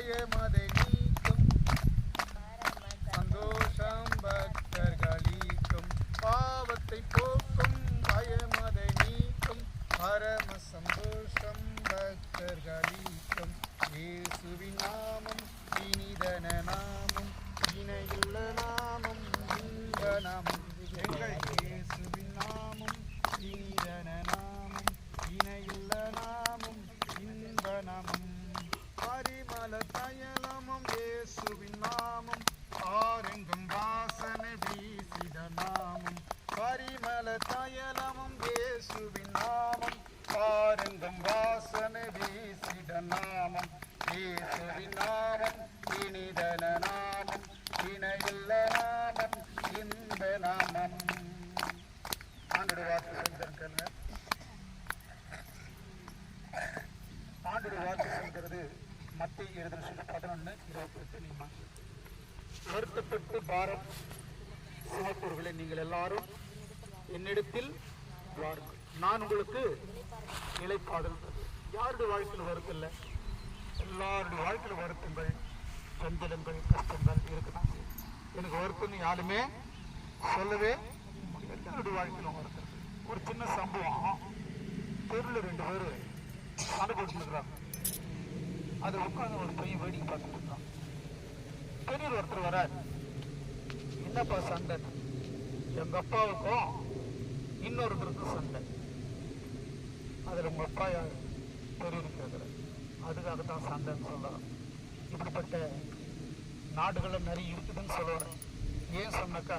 பயமதை நீக்கும் சந்தோஷம் பக்தர்களிக்கும் பாவத்தை போக்கும் பயமதை நீக்கும் பரம சந்தோஷம் பக்தர்களிக்கும் இயேசுவின் நாமம் இனிதன நாமம் இணையுள்ள நாமம் இன்ப நாமம் எங்கள் இயேசுவின் நாமம் இனிதன நாமம் இணையுள்ள நாமம் இன்ப நாமம் பரிமள தைலமும் இயேசுவின் நாமம் ஆரெங்கும் வாசனை வீசிட நாமம் பரிமள தைலமும் இயேசுவின் நாமம் ஆரெங்கும் வாசனை வீசிட நாமம் இயேசுவின் நாமம் இனிதன நாமம் இணையுள்ள நாமம் இன்ப நாமம். ஆண்டுடைய வார்த்தை சொல்லியிருக்கேன். ஆண்டுடைய வார்த்தை சொல்கிறது மத்திய 11:28. வருத்தப்பட்டு பாரம் சுமப்பவர்களை நீங்கள் எல்லாரும் என்னிடத்தில் வாருங்கள், நான் உங்களுக்கு இளைப்பாறுதல் தருவேன். யாருடைய வாழ்க்கையில் வருத்தம் இல்லை? எல்லாருடைய வாழ்க்கையில் வருத்தங்கள், சஞ்சலங்கள், கஷ்டங்கள் இருக்குதான். எனக்கு வருத்தம்னு யாருமே சொல்லவே முடியாது. எல்லாருடைய வாழ்க்கையிலும் வருத்தம். ஒரு சின்ன சம்பவம், தெருவில் 2 பேர் சண்டை போட்டுருக்குறாங்க. அதை உட்காந்து ஒரு பையன் வேடிக்கை பார்த்துட்டு இருக்கான். பெரியவர் ஒருத்தர் வர, என்னப்பா சண்டை? எங்க அப்பாவுக்கும் இன்னொருத்தருக்கும் சண்டை. அதில் உங்க அப்பா யார்? பெரியவர் கேட்குற. அதுக்காக தான் சண்டைன்னு சொல்கிறான். இப்படிப்பட்ட நாடுகளில் நிறைய இருக்குதுன்னு சொல்லுவார். ஏன் சொன்னாக்கா,